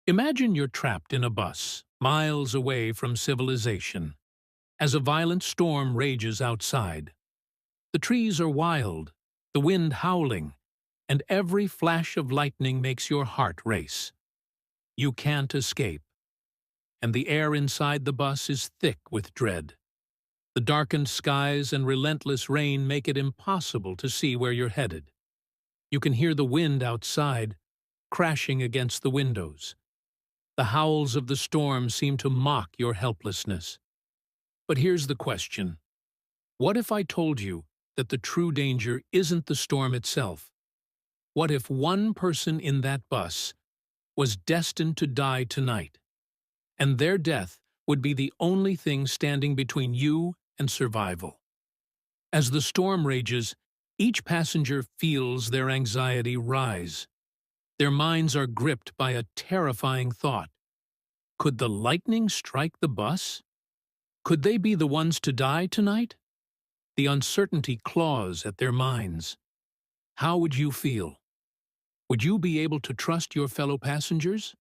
Imagine you're trapped in a bus, miles away from civilization, as a violent storm rages outside. The trees are wild, the wind howling, and every flash of lightning makes your heart race. You can't escape, and the air inside the bus is thick with dread. The darkened skies and relentless rain make it impossible to see where you're headed. You can hear the wind outside, crashing against the windows. The howls of the storm seem to mock your helplessness. But here's the question. What if I told you that the true danger isn't the storm itself? What if one person in that bus was destined to die tonight, and their death would be the only thing standing between you and survival? As the storm rages, each passenger feels their anxiety rise. Their minds are gripped by a terrifying thought. Could the lightning strike the bus? Could they be the ones to die tonight? The uncertainty claws at their minds. How would you feel? Would you be able to trust your fellow passengers?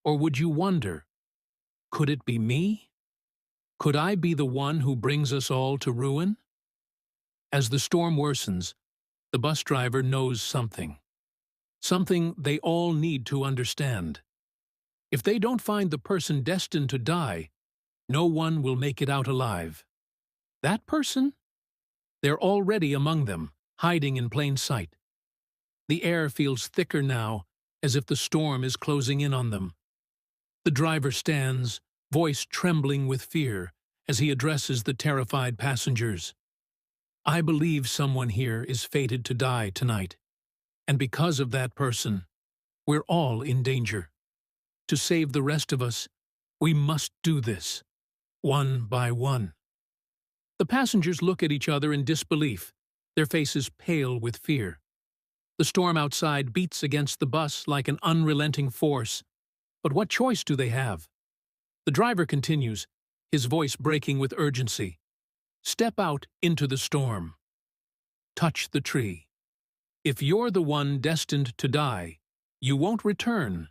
Or would you wonder, could it be me? Could I be the one who brings us all to ruin? As the storm worsens, the bus driver knows something. Something they all need to understand. If they don't find the person destined to die, no one will make it out alive. That person? They're already among them, hiding in plain sight. The air feels thicker now, as if the storm is closing in on them. The driver stands, voice trembling with fear, as he addresses the terrified passengers. I believe someone here is fated to die tonight, and because of that person, we're all in danger. To save the rest of us, we must do this, one by one. The passengers look at each other in disbelief, their faces pale with fear. The storm outside beats against the bus like an unrelenting force. But what choice do they have? The driver continues, his voice breaking with urgency. Step out into the storm. Touch the tree. If you're the one destined to die, you won't return,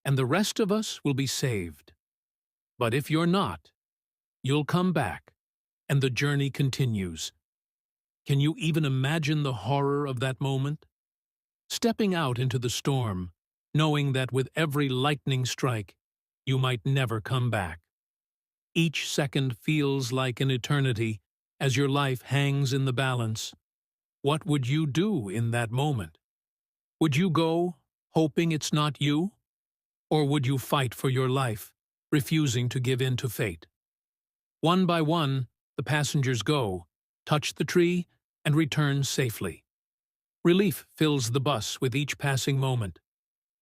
and the rest of us will be saved. But if you're not, you'll come back, and the journey continues. Can you even imagine the horror of that moment? Stepping out into the storm, knowing that with every lightning strike, you might never come back. Each second feels like an eternity as your life hangs in the balance. What would you do in that moment? Would you go, hoping it's not you? Or would you fight for your life, refusing to give in to fate? One by one, the passengers go, touch the tree, and return safely. Relief fills the bus with each passing moment.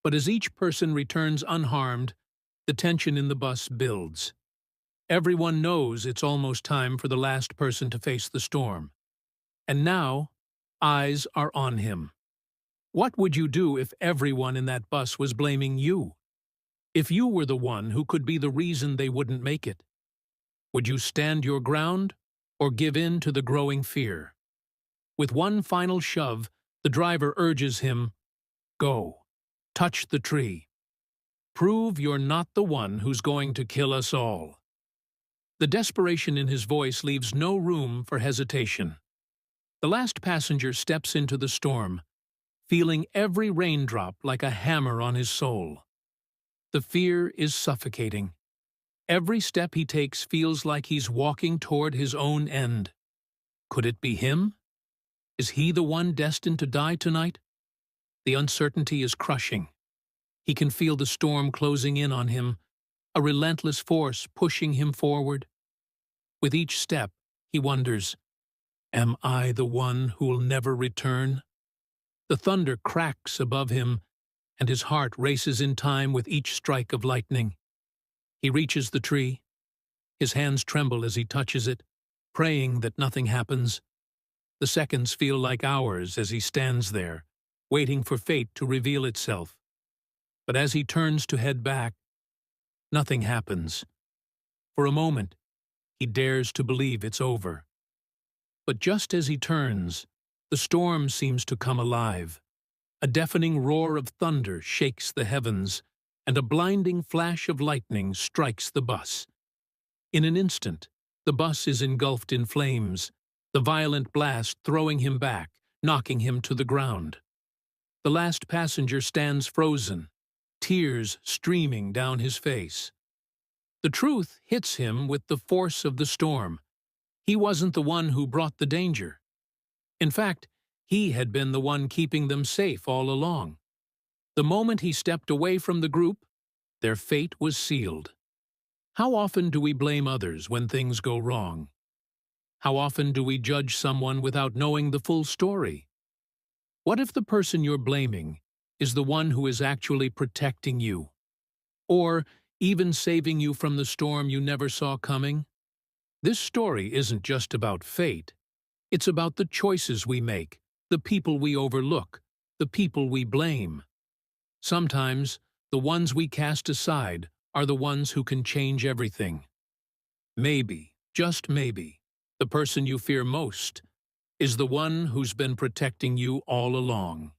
But as each person returns unharmed, the tension in the bus builds. Everyone knows it's almost time for the last person to face the storm. And now, eyes are on him. What would you do if everyone in that bus was blaming you? If you were the one who could be the reason they wouldn't make it? Would you stand your ground or give in to the growing fear? With one final shove, the driver urges him, go, touch the tree. Prove you're not the one who's going to kill us all. The desperation in his voice leaves no room for hesitation. The last passenger steps into the storm, feeling every raindrop like a hammer on his soul. The fear is suffocating. Every step he takes feels like he's walking toward his own end. Could it be him? Is he the one destined to die tonight? The uncertainty is crushing. He can feel the storm closing in on him, a relentless force pushing him forward. With each step, he wonders, am I the one who will never return? The thunder cracks above him, and his heart races in time with each strike of lightning. He reaches the tree. His hands tremble as he touches it, praying that nothing happens. The seconds feel like hours as he stands there, waiting for fate to reveal itself. But as he turns to head back, nothing happens. For a moment, he dares to believe it's over. But just as he turns, the storm seems to come alive. A deafening roar of thunder shakes the heavens, and a blinding flash of lightning strikes the bus. In an instant, the bus is engulfed in flames, the violent blast throwing him back, knocking him to the ground. The last passenger stands frozen, tears streaming down his face. The truth hits him with the force of the storm. He wasn't the one who brought the danger. In fact, he had been the one keeping them safe all along. The moment he stepped away from the group, their fate was sealed. How often do we blame others when things go wrong? How often do we judge someone without knowing the full story? What if the person you're blaming is the one who is actually protecting you? Or even saving you from the storm you never saw coming? This story isn't just about fate. It's about the choices we make, the people we overlook, the people we blame. Sometimes, the ones we cast aside are the ones who can change everything. Maybe, just maybe, the person you fear most is the one who's been protecting you all along.